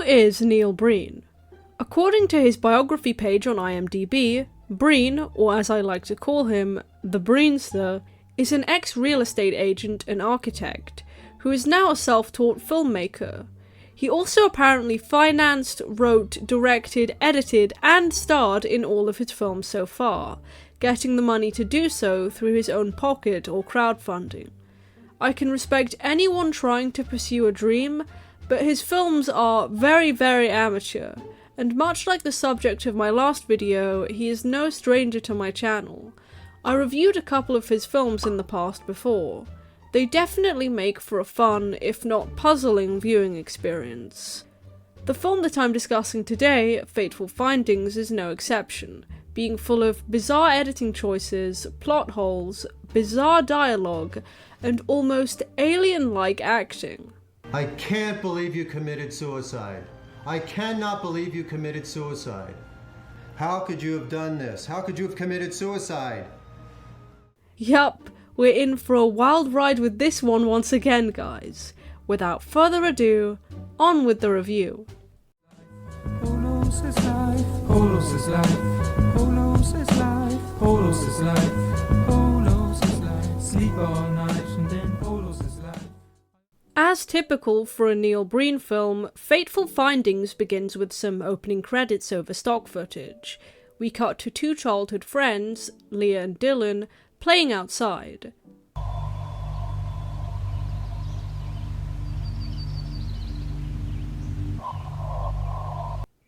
is Neil Breen? According to his biography page on IMDb, Breen, or as I like to call him, the Breenster, is an ex-real estate agent and architect, who is now a self-taught filmmaker. He also apparently financed, wrote, directed, edited, and starred in all of his films so far, getting the money to do so through his own pocket or crowdfunding. I can respect anyone trying to pursue a dream, but his films are very, very amateur, and much like the subject of my last video, he is no stranger to my channel. I reviewed a couple of his films in the past before. They definitely make for a fun, if not puzzling, viewing experience. The film that I'm discussing today, Fateful Findings, is no exception, being full of bizarre editing choices, plot holes, bizarre dialogue, and almost alien-like acting. I can't believe you committed suicide. I cannot believe you committed suicide. How could you have done this? How could you have committed suicide? Yup, we're in for a wild ride with this one once again, guys. Without further ado, on with the review. Polos is life, Polos is life, Polos is life, Polos is life, Polos is life, sleep all night and then Polos is life. As typical for a Neil Breen film, Fateful Findings begins with some opening credits over stock footage. We cut to two childhood friends, Leah and Dylan, playing outside.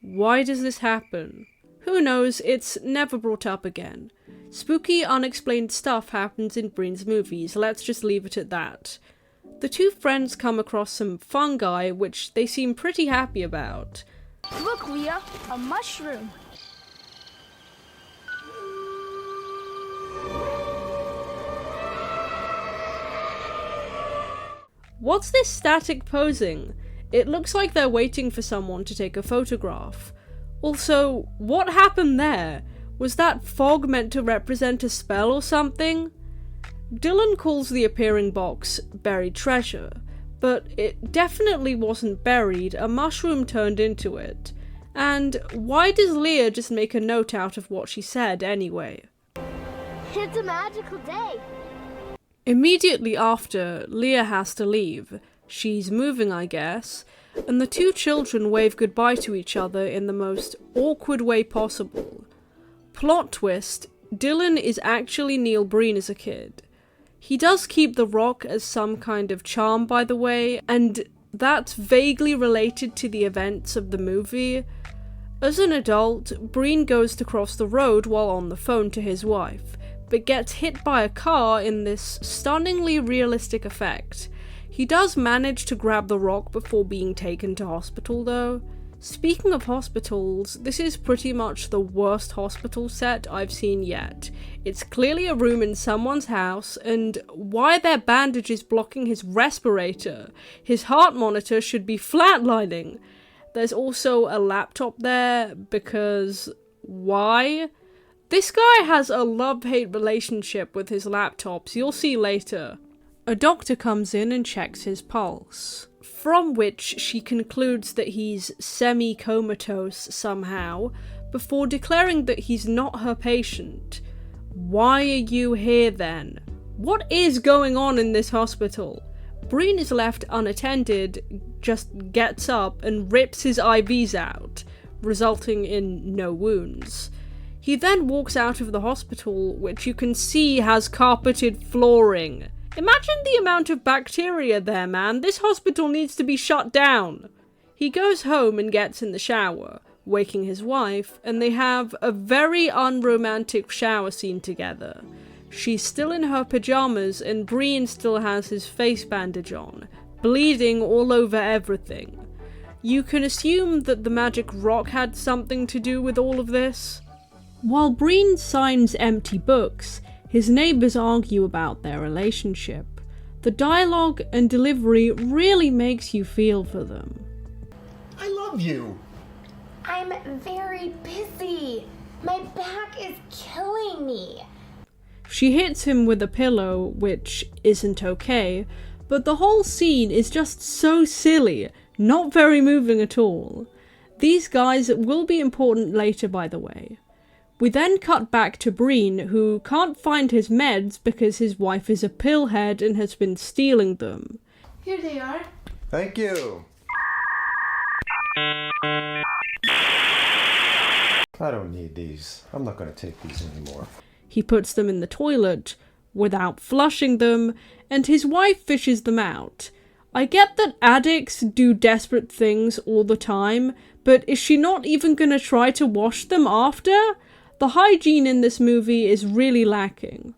Why does this happen? Who knows, it's never brought up again. Spooky, unexplained stuff happens in Breen's movies, let's just leave it at that. The two friends come across some fungi, which they seem pretty happy about. Look, Leah, a mushroom. What's this static posing? It looks like they're waiting for someone to take a photograph. Also, what happened there? Was that fog meant to represent a spell or something? Dylan calls the appearing box buried treasure, but it definitely wasn't buried, a mushroom turned into it. And why does Leah just make a note out of what she said anyway? It's a magical day. Immediately after, Leah has to leave. She's moving, I guess, and the two children wave goodbye to each other in the most awkward way possible. Plot twist, Dylan is actually Neil Breen as a kid. He does keep the rock as some kind of charm, by the way, and that's vaguely related to the events of the movie. As an adult, Breen goes to cross the road while on the phone to his wife, but gets hit by a car in this stunningly realistic effect. He does manage to grab the rock before being taken to hospital though. Speaking of hospitals, this is pretty much the worst hospital set I've seen yet. It's clearly a room in someone's house, and why are there bandages blocking his respirator? His heart monitor should be flatlining. There's also a laptop there, because why? This guy has a love-hate relationship with his laptops, you'll see later. A doctor comes in and checks his pulse, from which she concludes that he's semi-comatose somehow, before declaring that he's not her patient. Why are you here then? What is going on in this hospital? Breen is left unattended, just gets up and rips his IVs out, resulting in no wounds. He then walks out of the hospital, which you can see has carpeted flooring. Imagine the amount of bacteria there, man. This hospital needs to be shut down. He goes home and gets in the shower, waking his wife, and they have a very unromantic shower scene together. She's still in her pajamas and Breen still has his face bandage on, bleeding all over everything. You can assume that the magic rock had something to do with all of this. While Breen signs empty books, his neighbours argue about their relationship. The dialogue and delivery really makes you feel for them. I love you. I'm very busy. My back is killing me. She hits him with a pillow, which isn't okay, but the whole scene is just so silly. Not very moving at all. These guys will be important later, by the way. We then cut back to Breen, who can't find his meds because his wife is a pillhead and has been stealing them. Here they are. Thank you. I don't need these. I'm not going to take these anymore. He puts them in the toilet without flushing them, and his wife fishes them out. I get that addicts do desperate things all the time, but is she not even gonna try to wash them after? The hygiene in this movie is really lacking.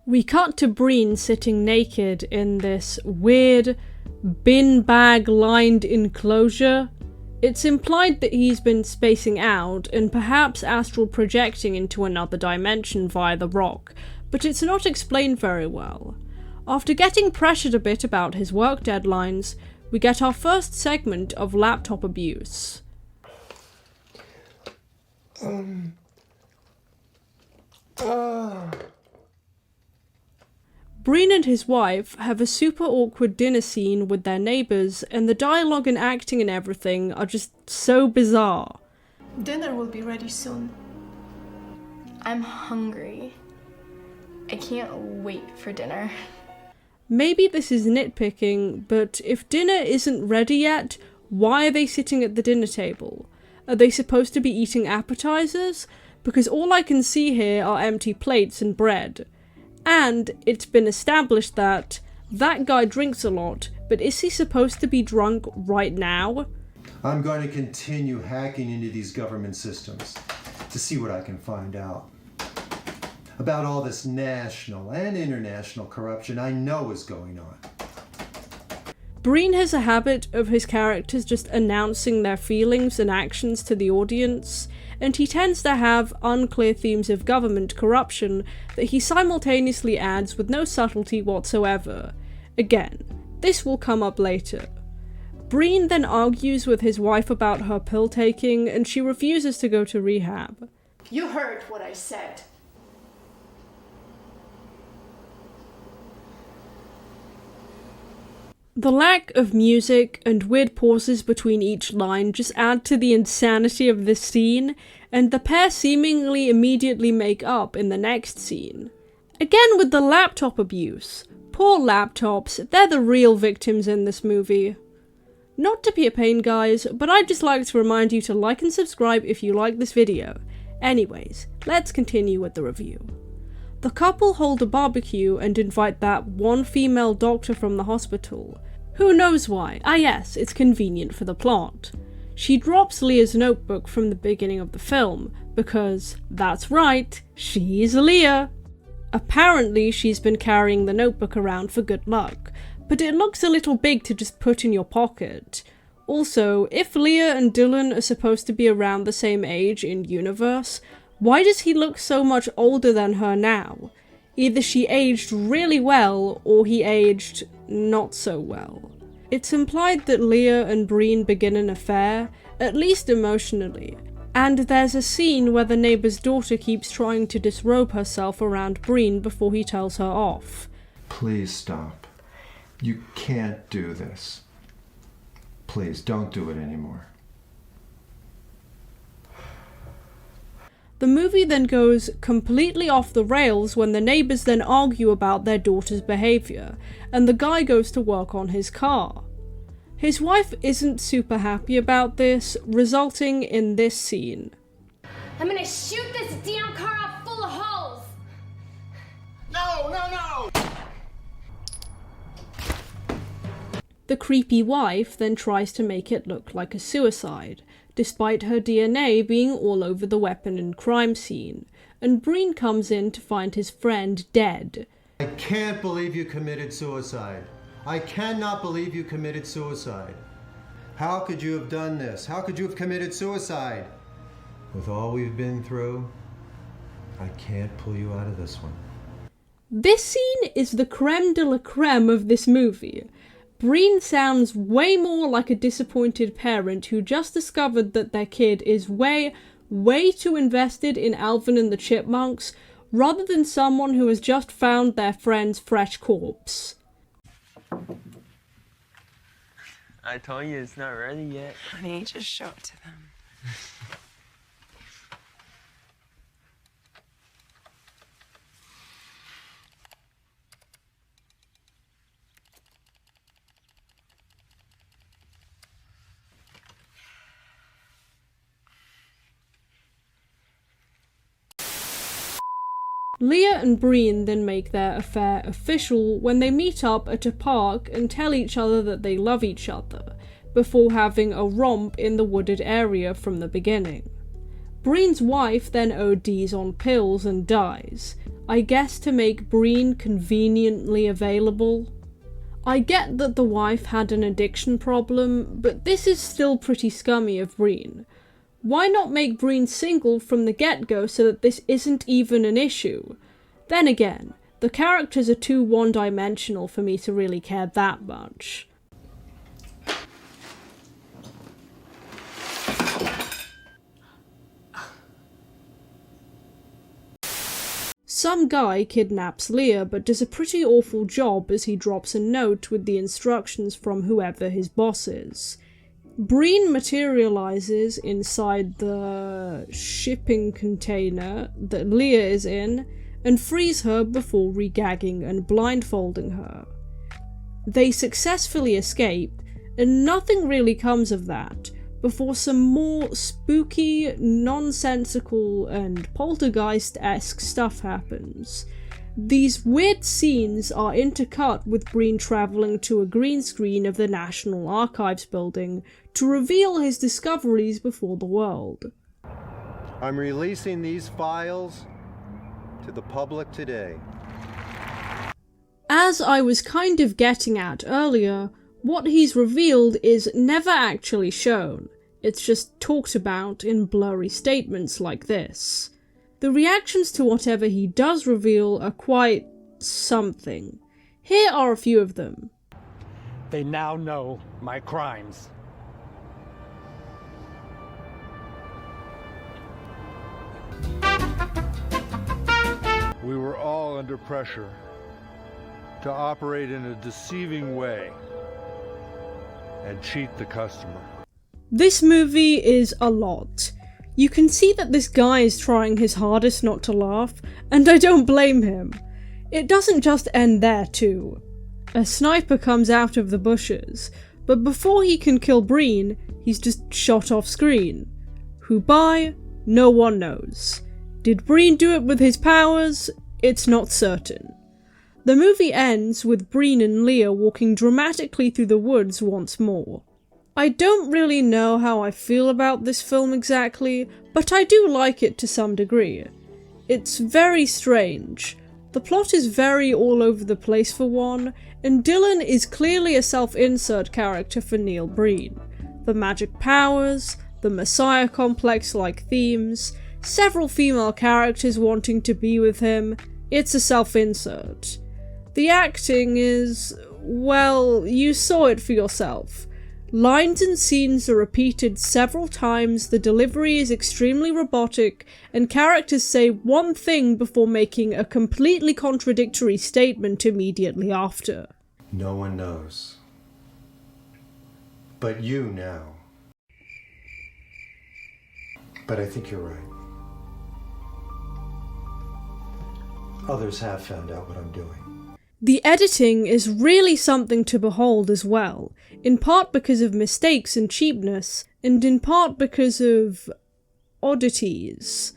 We cut to Breen sitting naked in this weird, bin bag lined enclosure. It's implied that he's been spacing out and perhaps astral projecting into another dimension via the rock, but it's not explained very well. After getting pressured a bit about his work deadlines, we get our first segment of laptop abuse. Breen and his wife have a super awkward dinner scene with their neighbours, and the dialogue and acting and everything are just so bizarre. Dinner will be ready soon. I'm hungry. I can't wait for dinner. Maybe this is nitpicking, but if dinner isn't ready yet, why are they sitting at the dinner table? Are they supposed to be eating appetizers? Because all I can see here are empty plates and bread. And it's been established that guy drinks a lot, but is he supposed to be drunk right now? I'm going to continue hacking into these government systems to see what I can find out about all this national and international corruption I know is going on. Breen has a habit of his characters just announcing their feelings and actions to the audience, and he tends to have unclear themes of government corruption that he simultaneously adds with no subtlety whatsoever. Again, this will come up later. Breen then argues with his wife about her pill taking, and she refuses to go to rehab. You heard what I said. The lack of music and weird pauses between each line just add to the insanity of this scene, and the pair seemingly immediately make up in the next scene. Again with the laptop abuse. Poor laptops, they're the real victims in this movie. Not to be a pain, guys, but I'd just like to remind you to like and subscribe if you like this video. Anyways, let's continue with the review. The couple hold a barbecue and invite that one female doctor from the hospital. Who knows why? Ah yes, it's convenient for the plot. She drops Leah's notebook from the beginning of the film, because, that's right, she's Leah. Apparently she's been carrying the notebook around for good luck, but it looks a little big to just put in your pocket. Also, if Leah and Dylan are supposed to be around the same age in universe, why does he look so much older than her now? Either she aged really well, or he aged not so well. It's implied that Leah and Breen begin an affair, at least emotionally, and there's a scene where the neighbour's daughter keeps trying to disrobe herself around Breen before he tells her off. Please stop. You can't do this. Please, don't do it anymore. The movie then goes completely off the rails when the neighbours then argue about their daughter's behaviour, and the guy goes to work on his car. His wife isn't super happy about this, resulting in this scene. I'm gonna shoot this damn car up full of holes! No! The creepy wife then tries to make it look like a suicide, despite her DNA being all over the weapon and crime scene, and Breen comes in to find his friend dead. I can't believe you committed suicide. I cannot believe you committed suicide. How could you have done this? How could you have committed suicide? With all we've been through, I can't pull you out of this one. This scene is the creme de la creme of this movie. Breen sounds way more like a disappointed parent who just discovered that their kid is way too invested in Alvin and the Chipmunks, rather than someone who has just found their friend's fresh corpse. I told you it's not ready yet. Honey, just show it to them. Leah and Breen then make their affair official when they meet up at a park and tell each other that they love each other, before having a romp in the wooded area from the beginning. Breen's wife then ODs on pills and dies, I guess to make Breen conveniently available. I get that the wife had an addiction problem, but this is still pretty scummy of Breen. Why not make Breen single from the get-go so that this isn't even an issue? Then again, the characters are too one-dimensional for me to really care that much. Some guy kidnaps Leah but does a pretty awful job as he drops a note with the instructions from whoever his boss is. Breen materializes inside the shipping container that Leah is in and frees her before regagging and blindfolding her. They successfully escape, and nothing really comes of that before some more spooky, nonsensical and poltergeist-esque stuff happens. These weird scenes are intercut with Breen travelling to a green screen of the National Archives building to reveal his discoveries before the world. I'm releasing these files to the public today. As I was kind of getting at earlier, what he's revealed is never actually shown. It's just talked about in blurry statements like this. The reactions to whatever he does reveal are quite something. Here are a few of them. They now know my crimes. We were all under pressure to operate in a deceiving way and cheat the customer. This movie is a lot. You can see that this guy is trying his hardest not to laugh, and I don't blame him. It doesn't just end there too. A sniper comes out of the bushes, but before he can kill Breen, he's just shot off screen. Who by? No one knows. Did Breen do it with his powers? It's not certain. The movie ends with Breen and Leah walking dramatically through the woods once more. I don't really know how I feel about this film exactly, but I do like it to some degree. It's very strange. The plot is very all over the place for one, and Dylan is clearly a self-insert character for Neil Breen. The magic powers, the Messiah complex-like themes, several female characters wanting to be with him, it's a self-insert. The acting is, well, you saw it for yourself. Lines and scenes are repeated several times, the delivery is extremely robotic, and characters say one thing before making a completely contradictory statement immediately after. No one knows. But you now. But I think you're right. Others have found out what I'm doing. The editing is really something to behold as well, in part because of mistakes and cheapness, and in part because of oddities.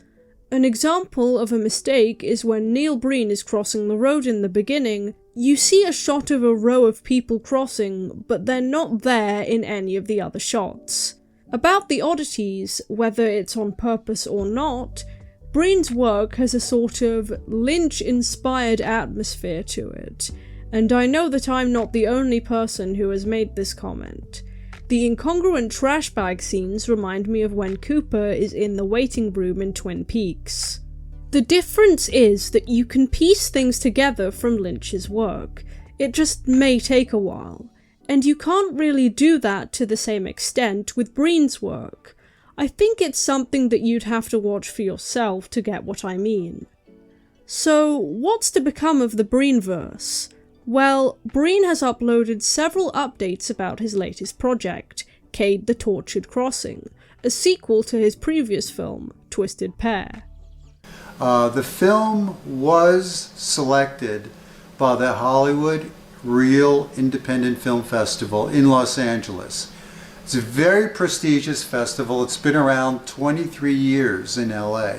An example of a mistake is when Neil Breen is crossing the road in the beginning, you see a shot of a row of people crossing, but they're not there in any of the other shots. About the oddities, whether it's on purpose or not, Breen's work has a sort of Lynch-inspired atmosphere to it, and I know that I'm not the only person who has made this comment. The incongruent trash bag scenes remind me of when Cooper is in the waiting room in Twin Peaks. The difference is that you can piece things together from Lynch's work. It just may take a while, and you can't really do that to the same extent with Breen's work. I think it's something that you'd have to watch for yourself to get what I mean. So, what's to become of the Breenverse? Well, Breen has uploaded several updates about his latest project, Cade the Tortured Crossing, a sequel to his previous film, Twisted Pair. The film was selected by the Hollywood Real Independent Film Festival in Los Angeles. It's a very prestigious festival. It's been around 23 years in LA.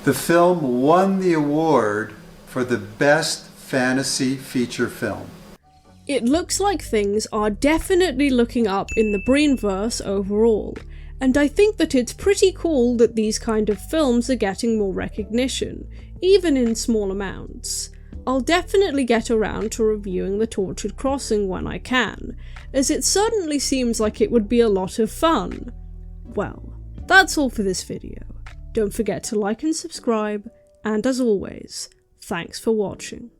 The film won the award for the Best Fantasy Feature Film. It looks like things are definitely looking up in the Breenverse overall, and I think that it's pretty cool that these kind of films are getting more recognition, even in small amounts. I'll definitely get around to reviewing The Tortured Crossing when I can, as it certainly seems like it would be a lot of fun. Well, that's all for this video. Don't forget to like and subscribe, and as always, thanks for watching.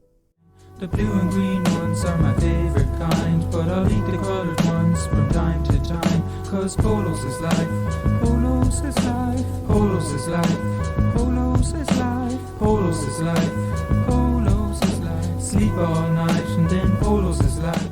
The blue and green ones are my favorite kind, but I'll eat the colored ones from time to time, 'cause polos is life, polos is life, polos is life, polos is life, polos is life, polos is life. Sleep all night and then polos is life.